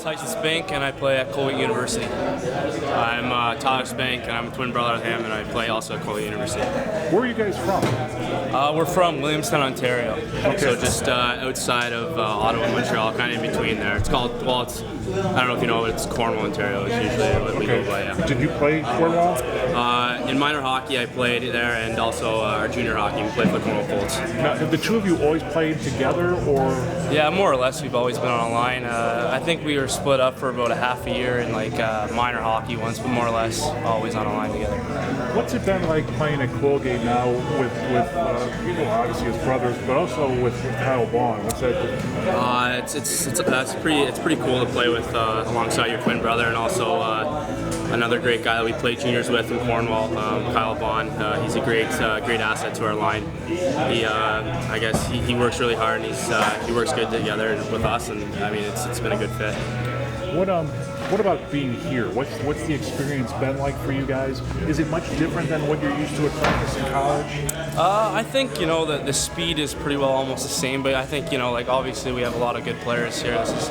Tyson Spink, and I play at Colgate University. I'm Tylor Spink, and I'm a twin brother of him, and I play also at Colgate University. Where are you guys from? We're from Williamstown, Ontario. Okay. So just outside of Ottawa and Montreal, kind of in between there. It's called, well, it's, I don't know if you know, but it's Cornwall, Ontario. It's usually what we go by, yeah. Did you play Cornwall? In minor hockey, I played there, and also our junior hockey, we played for the Cornwall Colts. Now, have the two of you always played together, or? Yeah, more or less, we've always been on a line. I think we were split up for about a half a year in like minor hockey once, but more or less always on a line together. What's it been like playing at Colgate now with obviously his brothers, but also with Kyle Vaughn? What's that? It's pretty cool to play with alongside your twin brother, and also another great guy that we played juniors with in Cornwall, Kyle Vaughn. He's a great asset to our line. I guess he works really hard, and he works good together with us, and I mean it's been a good fit. What about being here? What's the experience been like for you guys? Is it much different than what you're used to at practice in college? I think the speed is pretty well almost the same, but I think like obviously we have a lot of good players here. This is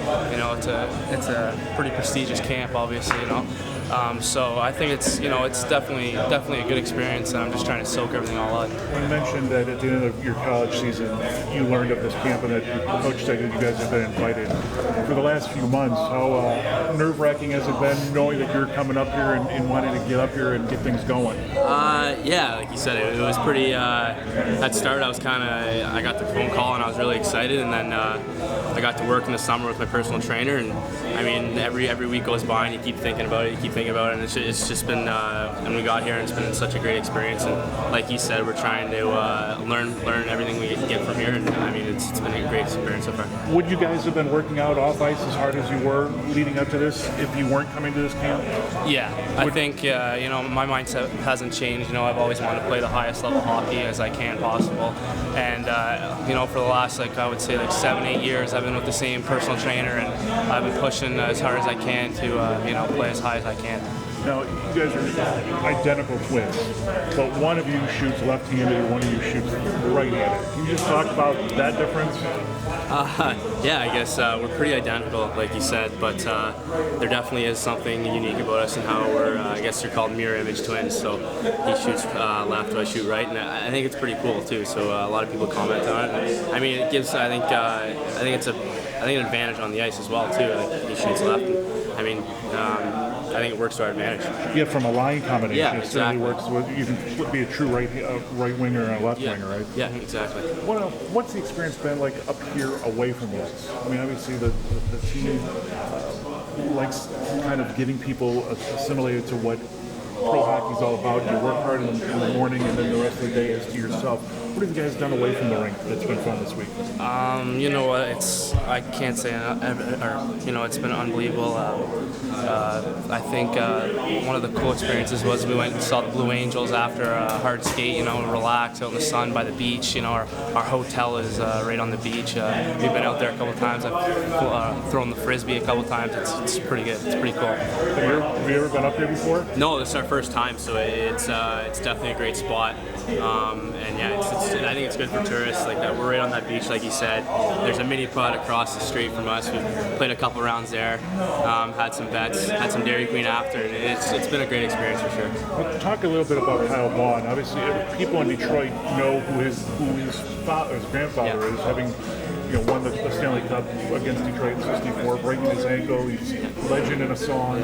it's a pretty prestigious camp, obviously, so I think it's definitely a good experience, and I'm just trying to soak everything all out. You mentioned that at the end of your college season, you learned of this camp, and that your coach said that you guys have been invited. For the last few months, how nerve-wracking has it been knowing that you're coming up here and wanting to get up here and get things going? Yeah, like you said, it was pretty. At start, I got the phone call and I was really excited, and then I got to work in the summer with my personal trainer, and I mean every week goes by and you keep thinking about it, and it's just been. And we got here, and it's been such a great experience. And like you said, we're trying to learn everything we get from here, and I mean it's been a great experience so far. Would you guys have been working out off ice as hard as you were leading up to this if you weren't coming to this camp? Yeah, I think my mindset hasn't changed. I've always wanted to play the highest level hockey as I can possible, and for the last I would say 7-8 years, I've been with the same personal trainer, and I've been pushing as hard as I can to play as high as I can. Now, you guys are identical twins, but one of you shoots left-handed and one of you shoots right-handed. Can you just talk about that difference? Yeah, I guess we're pretty identical, like you said, but there definitely is something unique about us and how we're, I guess they're called mirror image twins. So he shoots left, I shoot right, and I think it's pretty cool too. So a lot of people comment on it. I mean, it gives, I think it's an advantage on the ice as well too. Like he shoots left. I mean, I think it works to our advantage. Yeah, from a line combination, yeah, it exactly. certainly works. You can be a true right winger and a left winger, right? Yeah, exactly. What's the experience been like up here away from the ice? I mean, obviously the team likes kind of getting people assimilated to what pro hockey's all about. You work hard in the morning, and then the rest of the day is to yourself. What have you guys done away from the rink that's been fun this week? I can't say, it's been unbelievable. I think one of the cool experiences was we went and saw the Blue Angels after a hard skate, relax out in the sun by the beach. Our hotel is right on the beach. We've been out there a couple times. I've thrown the Frisbee a couple times. It's pretty good. It's pretty cool. Have you ever been up there before? No, this is our first time, so it's definitely a great spot. And yeah, I think it's good for tourists. Like that, we're right on that beach, like you said. There's a mini pod across the street from us. We've played a couple rounds there, had some bets, had some Dairy Queen after, and it's been a great experience for sure. Well, talk a little bit about Kyle Vaughn. Obviously, people in Detroit know who his grandfather is, having won the Stanley Cup against Detroit in '64, breaking his ankle. He's a legend in a song.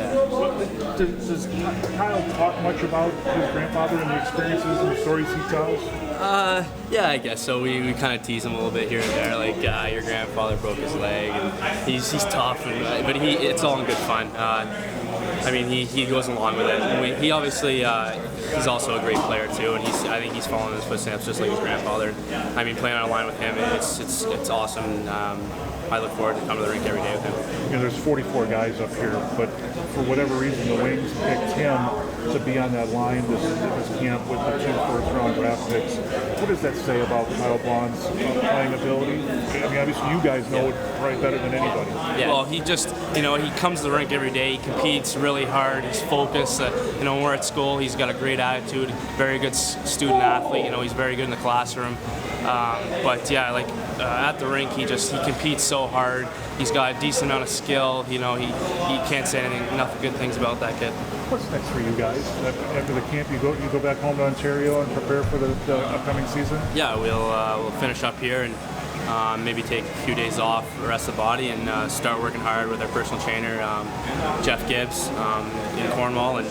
Does Kyle talk much about his grandfather and the experiences and the stories he tells? Yeah, I guess so. We kind of tease him a little bit here and there, like your grandfather broke his leg, and he's tough, but it's all in good fun. I mean, he goes along with it. He obviously he's also a great player too, and I think he's following his footsteps just like his grandfather. I mean, playing on a line with him, it's awesome. I look forward to coming to the rink every day with him. There's 44 guys up here, but for whatever reason, the Wings picked him to be on that line this camp with the 2 first-round draft picks. What does that say about Kyle Vaughn's playing ability? I mean, obviously you guys know it probably better than anybody. Yeah. Well, he just, he comes to the rink every day. He competes really hard. He's focused. When we're at school, he's got a great attitude. Very good student athlete. He's very good in the classroom. But yeah, like at the rink, he competes so hard. He's got a decent amount of skill. You know, he can't say enough good things about that kid. What's next for you guys? After the camp, you go back home to Ontario and prepare for the upcoming season? Yeah, we'll finish up here and maybe take a few days off, rest the body, and start working hard with our personal trainer, Jeff Gibbs, in Cornwall, and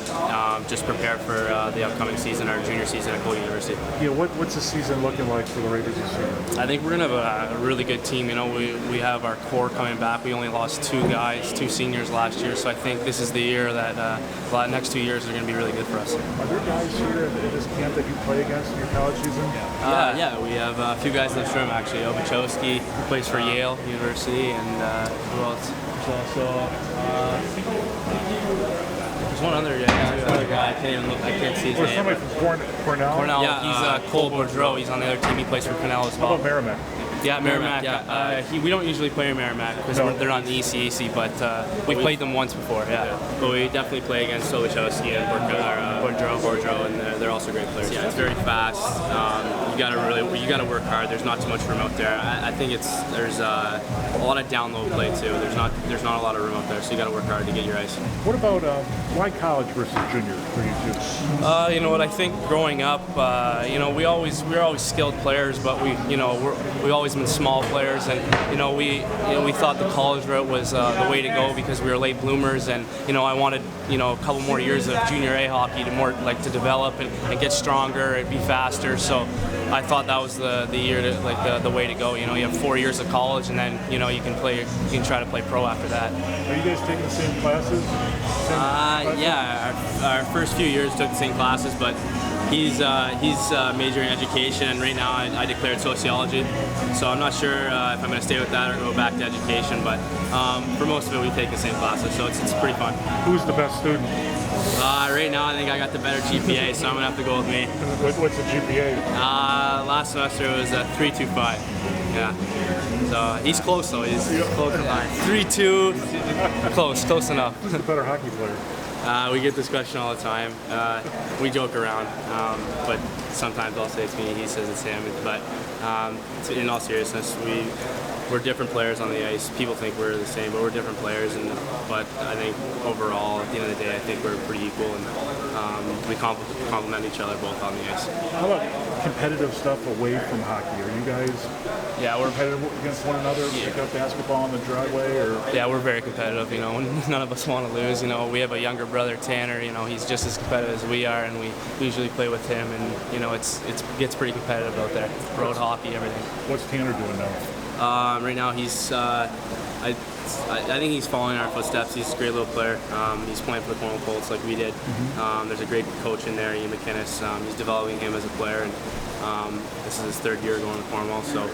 just prepare for the upcoming season, our junior season at Colgate University. Yeah, what's the season looking like for the Raiders this year? I think we're going to have a really good team. You know, we have our core coming back. We only lost 2 seniors last year, so I think this is the year that the next 2 years are going to be really good for us. Are there guys here in this camp that you play against in your college season? Yeah, we have a few guys in this room actually. Obuchowski plays for Yale University, and who else? There's also there's one other guy. I can't see his name. Somebody from Cornell? Cornell. Yeah, he's Cole Boudreau. He's on the other team. He plays for Cornell as well. How about Merrimack? Yeah, Merrimack. We don't usually play Merrimack because they're not in the ECAC, but we played them once before. Yeah, but we definitely play against Obuchowski and Boudreau, and they're also great players. Yeah, it's very fast. You gotta work hard. There's not too much room out there. I think there's a lot of down low play too. There's not a lot of room out there, so you gotta work hard to get your ice. What about why college versus junior for you two? You know what, I think growing up, you know, we were always skilled players, but we always been small players, and we thought the college route was the way to go because we were late bloomers, and I wanted a couple more years of junior A hockey to develop and get stronger and be faster. So I thought that was the year to the way to go. You have 4 years of college, and then you can try to play pro after that. Are you guys taking the same classes? Yeah, our first few years took the same classes, but he's majoring in education, and right now I declared sociology. So I'm not sure if I'm going to stay with that or go back to education, but for most of it we take the same classes, so it's pretty fun. Who's the best student? Right now I think I got the better GPA, so I'm going to have to go with me. What's the GPA? Last semester it was 3.25. Yeah. So he's close though. He's close to mine. 3.2. Close enough. Who's the better hockey player? We get this question all the time. We joke around, but sometimes I'll say it's me, he says it's him. But in all seriousness, we're different players on the ice. People think we're the same, but we're different players. But I think overall, at the end of the day, I think we're pretty equal, and we complement each other both on the ice. How about competitive stuff away from hockey? Are you guys we're competitive against one another? Pick up basketball in the driveway, or? Yeah, we're very competitive. None of us want to lose. We have a younger brother, Tanner. He's just as competitive as we are, and we usually play with him. And it gets pretty competitive out there. Road hockey, everything. What's Tanner doing now? Right now he's I think he's following our footsteps. He's a great little player. He's playing for the Cornwall Colts like we did. There's a great coach in there, Ian McInnes. He's developing him as a player, and this is his 3rd year going to Cornwall, so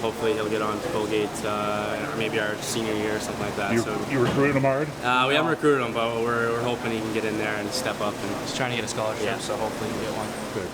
hopefully he'll get on to Colgate, or maybe our senior year or something like that. You recruited him hard? We haven't recruited him, but we're hoping he can get in there and step up. And he's trying to get a scholarship, so hopefully he can get one. Good.